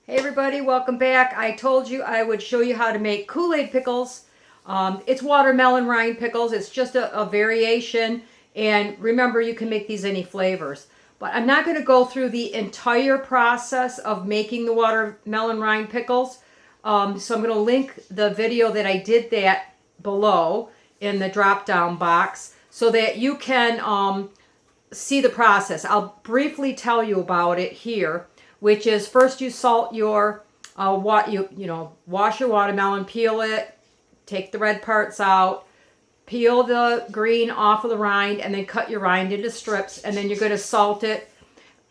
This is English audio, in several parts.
Hey everybody, welcome back. I told you I would show you how to make Kool Aid pickles. It's watermelon rind pickles. It's just a variation. And remember, you can make these any flavors. But I'm not going to go through the entire process of making the watermelon rind pickles. So I'm going to link the video that I did that below in the drop down box so that you can see the process. I'll briefly tell you about it here, which is first you salt your wash your watermelon, peel it, take the red parts out, peel the green off of the rind, and then cut your rind into strips, and then you're going to salt it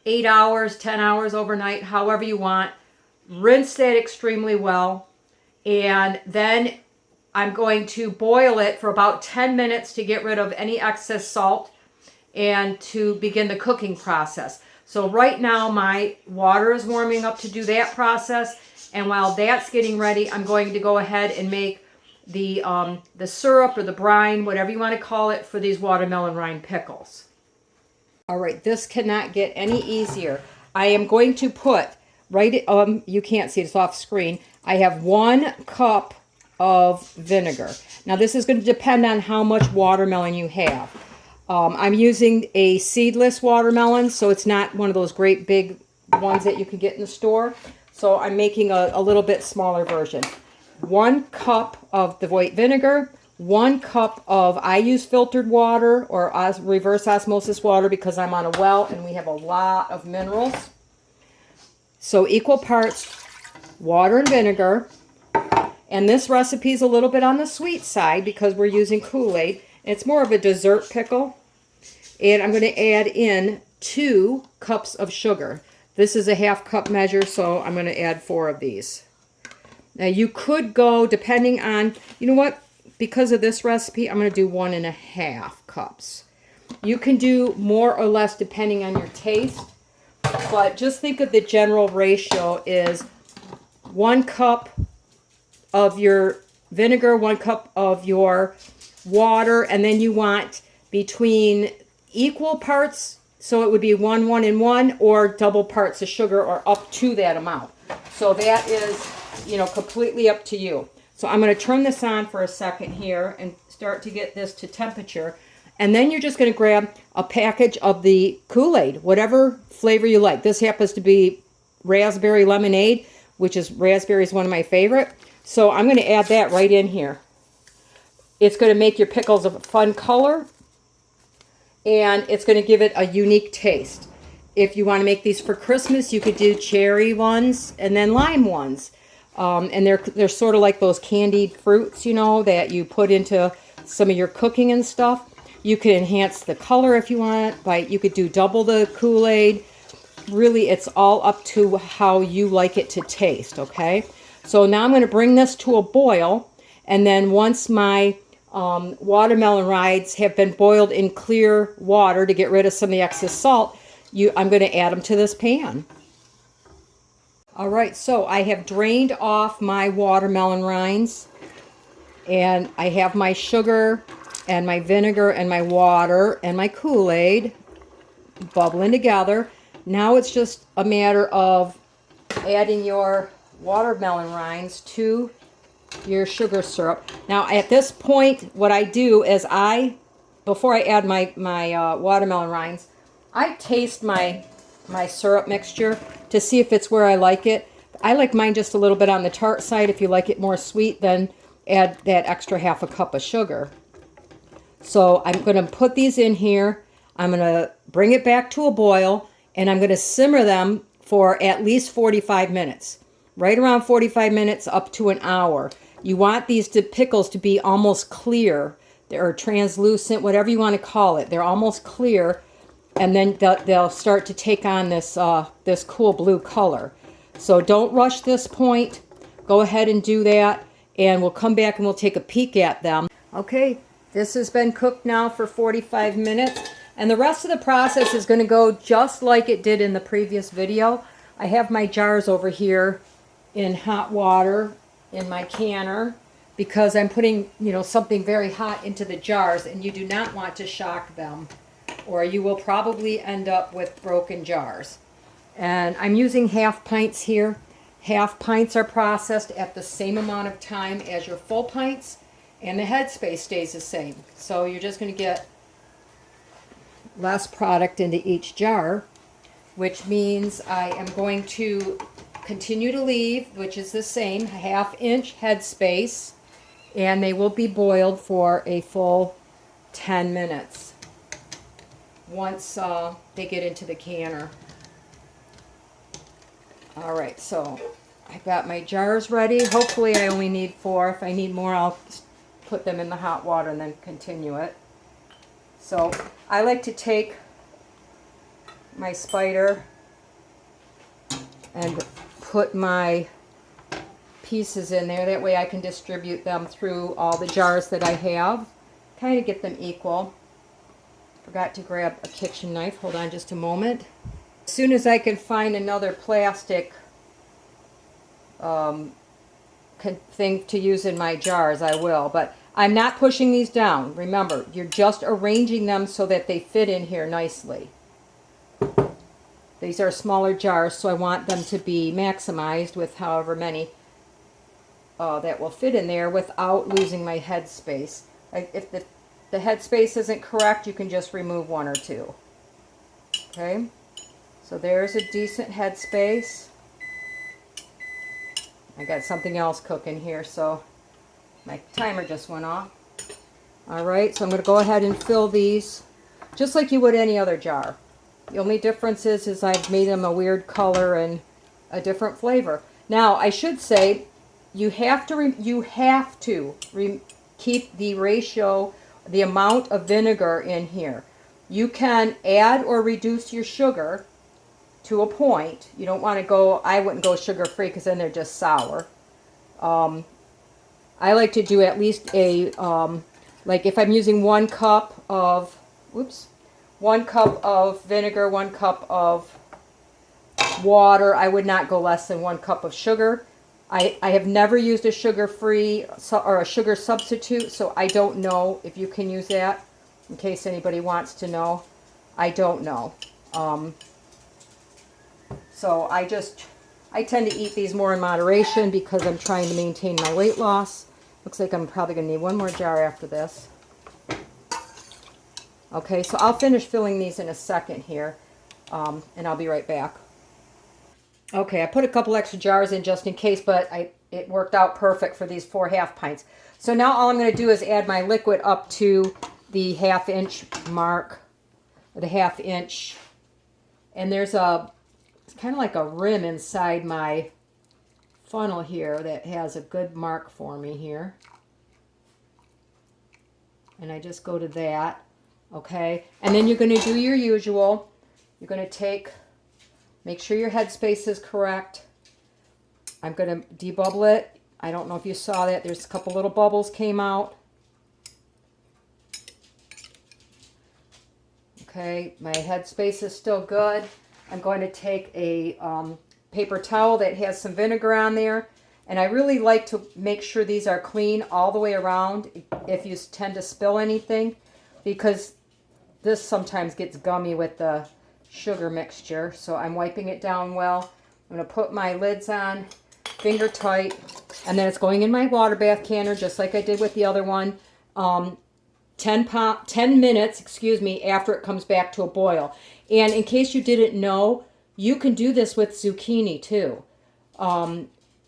8 hours, 10 hours overnight, however you want. Rinse that extremely well, and then I'm going to boil it for about 10 minutes to get rid of any excess salt and to begin the cooking process. So right now my water is warming up to do that process, and while that's getting ready, I'm going to go ahead and make the syrup or the brine, whatever you want to call it, for these watermelon rind pickles. All right, this cannot get any easier. I am going to put you can't see it, it's off screen. I have 1 cup of vinegar. Now this is going to depend on how much watermelon you have. I'm using a seedless watermelon, so it's not one of those great big ones that you can get in the store. So I'm making a little bit smaller version. 1 cup of the white vinegar, 1 cup of, I use filtered water or reverse osmosis water because I'm on a well and we have a lot of minerals. So equal parts water and vinegar. And this recipe is a little bit on the sweet side because we're using Kool Aid. It's more of a dessert pickle. And I'm going to add in 2 cups of sugar. This is a 1/2 cup measure, so I'm going to add 4 of these. Now you could go, depending on, you know what, because of this recipe, I'm going to do 1 1/2 cups. You can do more or less depending on your taste, but just think of the general ratio is 1 cup of your vinegar, 1 cup of your water, and then you want between equal parts, so it would be 1, 1, and 1, or double parts of sugar, or up to that amount. So that is, completely up to you. So I'm going to turn this on for a second here and start to get this to temperature. And then you're just going to grab a package of the Kool Aid, whatever flavor you like. This happens to be raspberry lemonade, which is raspberry is one of my favorite. So I'm going to add that right in here. It's going to make your pickles a fun color, and it's going to give it a unique taste. If you want to make these for Christmas, you could do cherry ones and then lime ones. And they're sort of like those candied fruits, that you put into some of your cooking and stuff. You could enhance the color if you want, you could do double the Kool Aid. Really, it's all up to how you like it to taste, okay? So now I'm going to bring this to a boil, and then once my watermelon rinds have been boiled in clear water to get rid of some of the excess salt, I'm going to add them to this pan. All right, so I have drained off my watermelon rinds, and I have my sugar and my vinegar and my water and my Kool Aid bubbling together. Now it's just a matter of adding your watermelon rinds to your sugar syrup. Now at this point, what I do is before I add my watermelon rinds, I taste my syrup mixture to see if it's where I like it. I like mine just a little bit on the tart side. If you like it more sweet, then add that extra 1/2 cup of sugar. So I'm going to put these in here. I'm going to bring it back to a boil, and I'm going to simmer them for at least 45 minutes. Right around 45 minutes up to an hour. You want these pickles to be almost clear, or translucent, whatever you want to call it. They're almost clear, and then they'll start to take on this cool blue color. So don't rush this point. Go ahead and do that, and we'll come back and we'll take a peek at them. Okay, this has been cooked now for 45 minutes, and the rest of the process is going to go just like it did in the previous video. I have my jars over here in hot water in my canner because I'm putting, something very hot into the jars, and you do not want to shock them, or you will probably end up with broken jars. And I'm using 1/2 pints here. half pints are processed at the same amount of time as your full pints, and the headspace stays the same. So you're just going to get less product into each jar, which means I am going to continue to leave, which is the same, 1/2 inch headspace, and they will be boiled for a full 10 minutes once they get into the canner. All right, so I've got my jars ready. Hopefully I only need 4. If I need more, I'll put them in the hot water and then continue it. So I like to take my spider and put my pieces in there. That way I can distribute them through all the jars that I have. Kind of get them equal. Forgot to grab a kitchen knife. Hold on just a moment. As soon as I can find another plastic thing to use in my jars, I will. But I'm not pushing these down. Remember, you're just arranging them so that they fit in here nicely. These are smaller jars, so I want them to be maximized with however many that will fit in there without losing my head space. If the head space isn't correct, you can just remove 1 or 2. Okay, so there's a decent head space. I got something else cooking here, so my timer just went off. Alright, so I'm going to go ahead and fill these just like you would any other jar. The only difference is I've made them a weird color and a different flavor. Now, I should say, you have to keep the ratio, the amount of vinegar in here. You can add or reduce your sugar to a point. You don't want to go, I wouldn't go sugar-free because then they're just sour. I like to do at least a, like if I'm using 1 cup of, 1 cup of vinegar, 1 cup of water, I would not go less than 1 cup of sugar. I have never used a sugar-free or a sugar substitute, so I don't know if you can use that, in case anybody wants to know. I don't know. So I tend to eat these more in moderation because I'm trying to maintain my weight loss. Looks like I'm probably going to need 1 more jar after this. Okay, so I'll finish filling these in a second here, and I'll be right back. Okay, I put a couple extra jars in just in case, but it worked out perfect for these 4 half pints. So now all I'm going to do is add my liquid up to the 1/2 inch mark, or the 1/2 inch, and it's kind of like a rim inside my funnel here that has a good mark for me here. And I just go to that, okay? And then you're going to do your usual. You're going to make sure your headspace is correct. I'm going to debubble it. I don't know if you saw that. There's a couple little bubbles came out. Okay, my headspace is still good. I'm going to take a paper towel that has some vinegar on there. And I really like to make sure these are clean all the way around if you tend to spill anything, because this sometimes gets gummy with the sugar mixture. So I'm wiping it down well. I'm going to put my lids on, finger tight, and then it's going in my water bath canner just like I did with the other one. 10 minutes, after it comes back to a boil. And in case you didn't know, you can do this with zucchini too.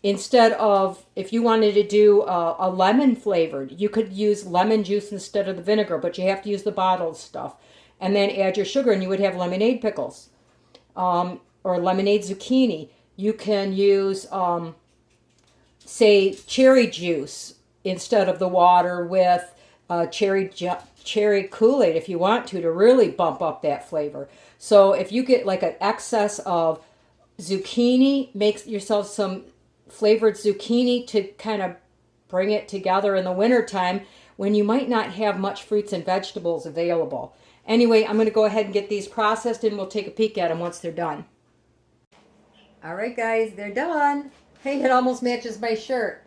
Instead of, if you wanted to do a lemon flavored, you could use lemon juice instead of the vinegar, but you have to use the bottled stuff. And then add your sugar and you would have lemonade pickles, or lemonade zucchini. You can use, say, cherry juice instead of the water with cherry Kool Aid if you want to really bump up that flavor. So if you get like an excess of zucchini, make yourself some flavored zucchini to kind of bring it together in the wintertime when you might not have much fruits and vegetables available. Anyway, I'm going to go ahead and get these processed and we'll take a peek at them once they're done. All right, guys, they're done. Hey, it almost matches my shirt.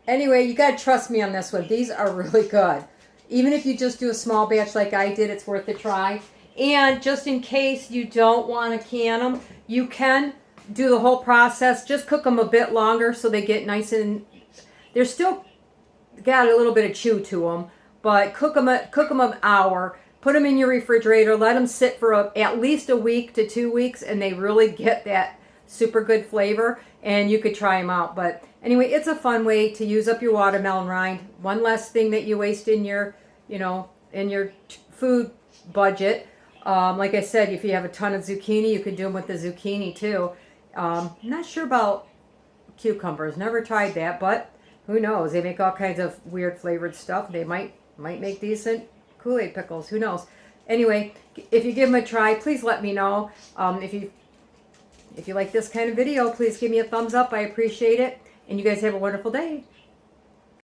Anyway, you got to trust me on this one. These are really good. Even if you just do a small batch like I did, it's worth a try. And just in case you don't want to can them, you can do the whole process. Just cook them a bit longer so they get nice and they're still got a little bit of chew to them. But cook them an hour. Put them in your refrigerator. Let them sit for at least a week to 2 weeks, and they really get that super good flavor. And you could try them out. But anyway, it's a fun way to use up your watermelon rind. One less thing that you waste in your, in your food budget. Like I said, if you have a ton of zucchini, you could do them with the zucchini too. I'm not sure about cucumbers. Never tried that, but who knows? They make all kinds of weird flavored stuff. They might make decent Kool Aid pickles. Who knows? Anyway, if you give them a try, please let me know. If you like this kind of video, please give me a thumbs up. I appreciate it. And you guys have a wonderful day.